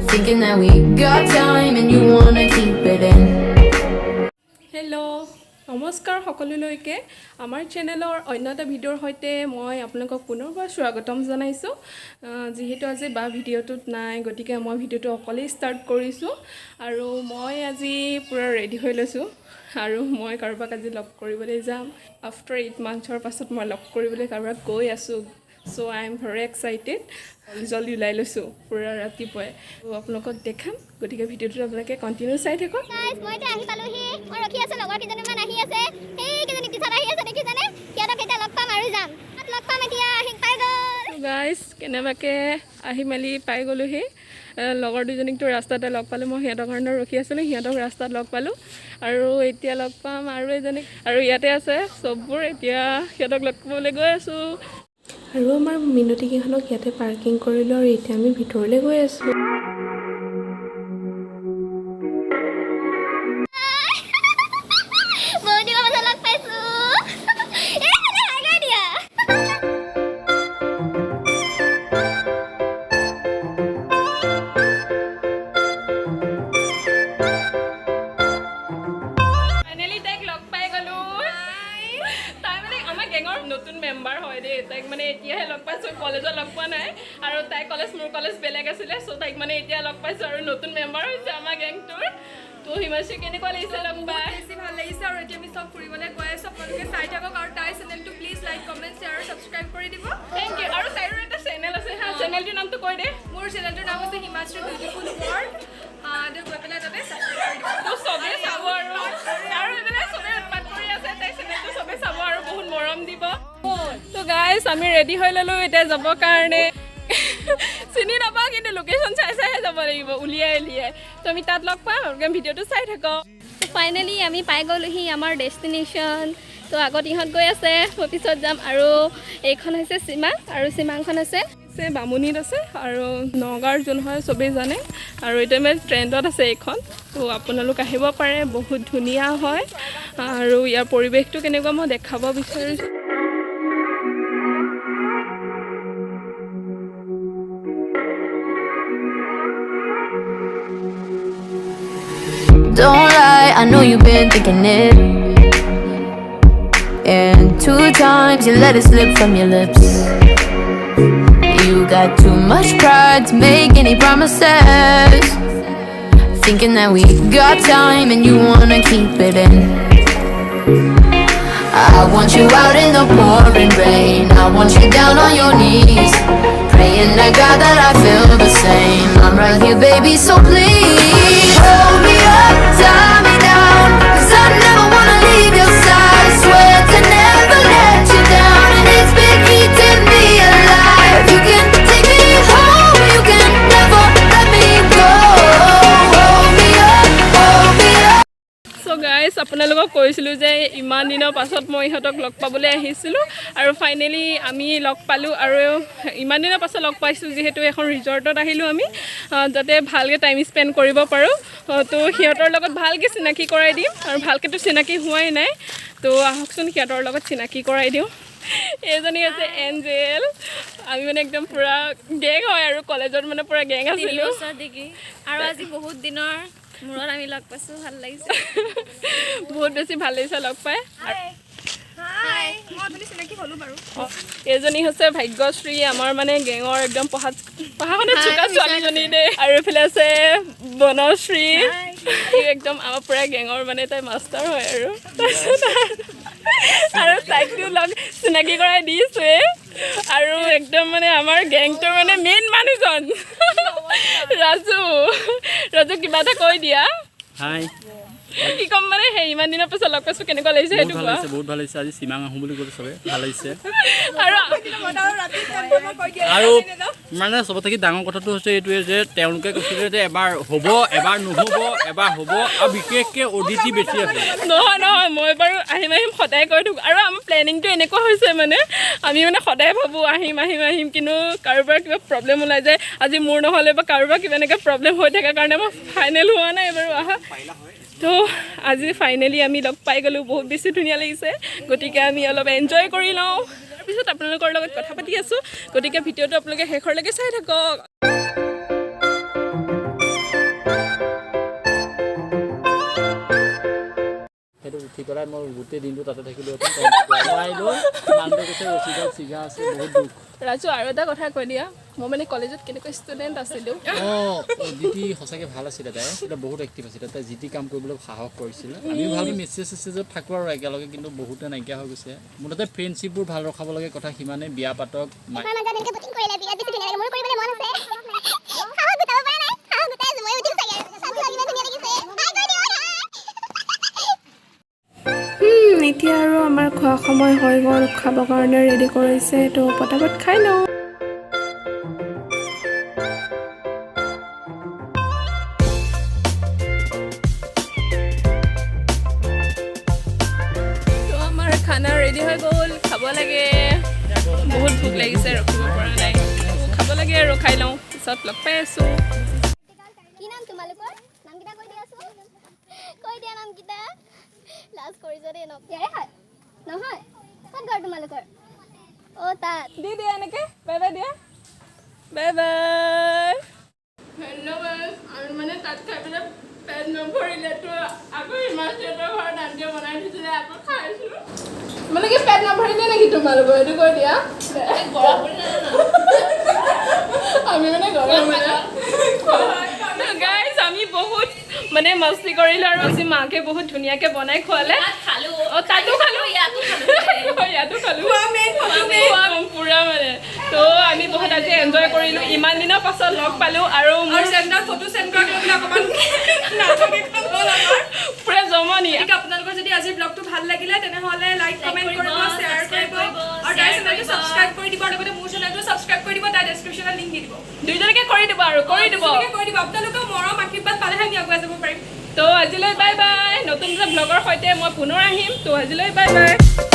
Thinking that we got time and you wanna keep it in. Hello, নমস্কাৰ সকলোলৈকে আমাৰ চেনেলৰ অন্য এটা ভিডিঅ'ৰ সৈতে মই আপোনালোকক পুনৰবাৰ স্বাগতম জনাইছোঁ যিহেতু আজি বা ভিডিঅ'টোত নাই গতিকে মই ভিডিঅ'টো অকলেই ষ্টাৰ্ট কৰিছোঁ আৰু মই আজি পুৰা ৰেডি হৈ লৈছোঁ আৰু মই কাৰোবাক আজি লগ কৰিবলৈ যাম আফটাৰ 8 মান্থছৰ পাছত মই লগ কৰিবলৈ কাৰোবাক গৈ আছোঁ চ' আই এম ভেৰি এক্সাইটেড জলদি ওলাই লৈছোঁ পুৰা ৰাতিপুৱাই আপোনালোকক দেখাম গতিকে ভিডিঅ'টো আপোনালোকে কণ্টিনিউ চাই থাকক মই এতিয়া আহি পালোহি মই ৰখি আছোঁ লগৰ কেইজনীমান আহি আছে এইকেইজনী পিছত আহি আছে দেখিছেনে সিহঁতক এতিয়া লগ পাম আৰু যাম লগ পাম এতিয়া আহি পাই গ'ল গাইজ কেনেবাকৈ আহি মেলি পাই গ'লোহি লগৰ দুজনীকতো ৰাস্তাতে লগ পালোঁ মই সিহঁতৰ কাৰণে ৰখি আছিলোঁ সিহঁতক ৰাস্তাত লগ পালোঁ আৰু এতিয়া লগ পাম আৰু এজনীক আৰু ইয়াতে আছে চববোৰ এতিয়া সিহঁতক লগ পাবলৈ গৈ আছোঁ আৰু আমাৰ মিনতিকেইখনক ইয়াতে পাৰ্কিং কৰিলোঁ আৰু এতিয়া আমি ভিতৰলৈ গৈ আছোঁ বহুত দিনৰ পাছত লগ পাইছোঁ দিয়া ফাইনেলি তাইক লগ পাই গ'লোঁ তাই মানে আমাৰ গেঙৰ নতুন মেম্বাৰ হয় দেই তাইক মানে এতিয়াহে লগ পাইছোঁ কলেজত লগ পোৱা নাই আৰু তাই কলেজ মোৰ কলেজ বেলেগ আছিলে চ' তাইক মানে এতিয়া লগ পাইছোঁ আৰু নতুন মেম্বাৰ হৈছে আমাৰ গেংটোৰ তো হিমাশ্ৰী কেনেকুৱা লাগিছে লগ পাই বেছি ভাল লাগিছে আৰু এতিয়া আমি চব ফুৰিবলৈ গৈ আছোঁ আপোনালোকে চাই থাকক আৰু তাইৰ চেনেলটো প্লিজ লাইক কমেণ্ট শ্বেয়াৰ আৰু ছাবস্ক্ৰাইব কৰি দিব থেংক ইউ আৰু তাইৰো এটা চেনেল আছে হা চেনেলটোৰ নামটো কৈ দে মোৰ চেনেলটোৰ নাম হৈছে হিমাশ্ৰী বিউটিফুল ৱৰ্ল্ড গৈ পেলাই তাতে ছাবস্ক্ৰাইব কৰি দিব তো চবেই চাব আৰু এইবিলাক চবেই উৎপাত কৰি আছে তাই চেনেলটো চবেই চাব আৰু বহুত মৰম দিব তো গাইজ আমি ৰেডি হৈ ল'লোঁ এতিয়া যাবৰ কাৰণে চিনি নাপাওঁ কিন্তু লোকেশ্যন চাই চাইহে যাব লাগিব উলিয়াই তো আমি তাত লগ পাম আৰু ভিডিঅ'টো চাই থাকক ফাইনেলি আমি পাই গ'লোহি আমাৰ ডেষ্টিনেশ্যন তো আগত ইহঁত গৈ আছে মই পিছত যাম আৰু এইখন হৈছে চিমাং আৰু চিমাংখন আছে বামুণীত আছে আৰু নগাঁৱৰ যোন হয় চবেই জানে আৰু এতিয়া মানে ট্ৰেণ্ডত আছে এইখন তো আপোনালোক আহিব পাৰে বহুত ধুনীয়া হয় আৰু ইয়াৰ পৰিৱেশটো কেনেকুৱা মই দেখাব বিচাৰিছোঁ Don't lie, I know you've been thinking it. And 2 times you let it slip from your lips. You got too much pride to make any promises. Thinking that we got time and you wanna keep it in. I want you out in the pouring rain. I want you down on your knees, praying to God that I feel the same. I'm right here, baby, so please hold me up, tie me down, 'cause I never wanna leave your side. Swear to never let you down, and it's been eating me alive. You can take me home, you can never let me go. Hold me up. So' guys আপোনালোকক কৈছিলোঁ যে ইমান দিনৰ পাছত মই ইহঁতক লগ পাবলৈ আহিছিলোঁ আৰু ফাইনেলি আমি লগ পালোঁ আৰু ইমান দিনৰ পাছত লগ পাইছোঁ যিহেতু এখন ৰিজৰ্টত আহিলোঁ আমি যাতে ভালকৈ টাইম স্পেণ্ড কৰিব পাৰোঁ তো সিহঁতৰ লগত ভালকৈ চিনাকি কৰাই দিম আৰু ভালকৈতো চিনাকি হোৱাই নাই তো আহকচোন সিহঁতৰ লগত চিনাকি কৰাই দিওঁ এইজনী আছে এঞ্জেল আমি মানে একদম পূৰা গেং হয় আৰু কলেজত মানে পূৰা গেং আছিলোঁ আৰু আজি বহুত দিনৰ মূৰত আমি লগ পাইছোঁ ভাল লাগিছে বহুত বেছি ভাল লাগিছে লগ পাই হাই মই আপুনি চিনাকি হ'লোঁ বাৰু এইজনী হৈছে ভাগ্যশ্ৰী আমাৰ মানে গেঙৰ একদম পঢ়া শুনাত চোকা ছোৱালীজনী দেই আৰু এইফালে আছে বনশ্ৰী একদম আমাৰ পূৰা গেঙৰ মানে তাই মাষ্টাৰ হয় আৰু তাইকটো লগ চিনাকি কৰাই দিছোৱে আৰু একদম মানে আমাৰ গেংটোৰ মানে মেইন মানুহজন ৰাজু কিবা এটা কৈ দিয়া হাই কি ক'ম মানে সেই ইমান দিনৰ পিছত লগ পাইছোঁ কেনেকুৱা লাগিছে সেইটো কোৱা বহুত ভাল লাগিছে আজি চিমাং আহোঁ বুলি ক'লোঁ চবে ভাল লাগিছে আৰু আৰু মানে চবতকৈ ডাঙৰ কথাটো হৈছে এইটোৱে যে তেওঁলোকে কৈছিলে যে এবাৰ হ'ব এবাৰ নহ'ব এবাৰ হ'ব আৰু বিশেষকৈ অদিতি বেছি আছে নহয় মই বাৰু আহিম সদায় কৈ থাকোঁ আৰু আমাৰ প্লেনিংটো এনেকুৱা হৈছে মানে আমি মানে সদায় ভাবোঁ আহিম কিন্তু কাৰোবাৰ কিবা প্ৰব্লেম ওলাই যায় আজি মোৰ নহ'লে বা কাৰোবাৰ কিবা এনেকৈ প্ৰব্লেম হৈ থকাৰ কাৰণে মই ফাইনেল হোৱা নাই বাৰু আহা তো আজি ফাইনেলি আমি লগ পাই গ'লোঁ বহুত বেছি ধুনীয়া লাগিছে গতিকে আমি অলপ এনজয় কৰি লওঁ পিছত আপোনালোকৰ লগত কথা পাতি আছোঁ গতিকে ভিডিঅ'টো আপোনালোকে শেষৰলৈকে চাই থাকক সেইটো উঠি পেলাই মই গোটেই দিনটো তাতে থাকিলোঁ আহিলোঁ মানুহটো কৈছে ৰছীডাল চিগা আছে বহুত দুখ ৰাজু আৰু এটা কথা কৈ দিয়া মই মানে কলেজত কেনেকৈ ষ্টুডেণ্ট আছিলোঁ অদিতি সঁচাকৈ ভাল আছিলে তাই এতিয়া বহুত এক্টিভ আছিলে তাই যি টি কাম কৰিবলৈ সাহস কৰিছিলে আমি ভাবি মেছেজত থাকোঁ আৰু একেলগে কিন্তু বহুতে নাইকিয়া হৈ গৈছে মুঠতে ফ্ৰেণ্ডশ্বিপবোৰ ভাল ৰখাব লাগে কথা সিমানে বিয়া পাতক এতিয়া আৰু আমাৰ খোৱা সময় হৈ গ'ল খাবৰ কাৰণে ৰেডি কৰিছে তো পটাপট খাই লওঁ তো আমাৰ খানা ৰেডি হৈ গ'ল খাব লাগে বহুত ভোক লাগিছে ৰখিব পৰা নাই খাব লাগে আৰু খাই লওঁ পিছত লগ পাই আছোঁ কি নাম তোমালোকৰ নামকেইটা কৈ দিয়াচোন কৈ দিয়া নামকেইটা লাজ কৰিছে দেই ইয়াৰে হয় নহয় ক'ত ঘৰ তোমালোকৰ অ' তাত দি দিয়া এনেকৈ বাই বাই দিয়া বাই বাই ধন্যবাদ আমি মানে তাত খাই পেলাই পেট নভৰিলে তো আকৌ হিমাশ্ৰীহঁতৰ ঘৰত আন্টিয়ে বনাই থৈছিলে আকৌ খাইছিলোঁ মানে কি পেট নভৰিলে নেকি তোমালোকৰ এইটো কৈ দিয়া আমি মানে গৰম গাইজ আমি বহুত মানে মস্তি কৰিলোঁ আৰু আজি মাকে বহুত ধুনীয়াকৈ বনাই খোৱালে অঁ তাতো খালোঁ ইয়াতো খালোঁ পুৰা মানে তো আমি বহুত আজি এনজয় কৰিলোঁ ইমান দিনৰ পাছত লগ পালোঁ আৰু মোৰ চেণ্টাৰ ফটো চেণ্ড কৰা অকণমান পুৰা জমনি আপোনালোকৰ যদি আজিৰ ব্লগটো ভাল লাগিলে তেনেহ'লে লাইক কমেণ্ট কৰিব শ্বেয়াৰ কৰিব আৰু তাইৰ চেনেলটো ছাবস্ক্ৰাইব কৰি দিব আৰু লগতে মোৰ চেনেলটো ছাবস্ক্ৰাইব কৰি দিব তাই ডেছক্ৰিপশ্যনত লিংক দি দিব দুইজনকে কৰি দিব আৰু কৰি দিব আপোনালোকৰ মৰম আশীৰ্বাদ পালেহে আমি আগুৱাই যাব পাৰিম তো আজিলৈ বাই বাই নতুন এটা ব্লগৰ সৈতে মই পুনৰ আহিম তো আজিলৈ বাই বাই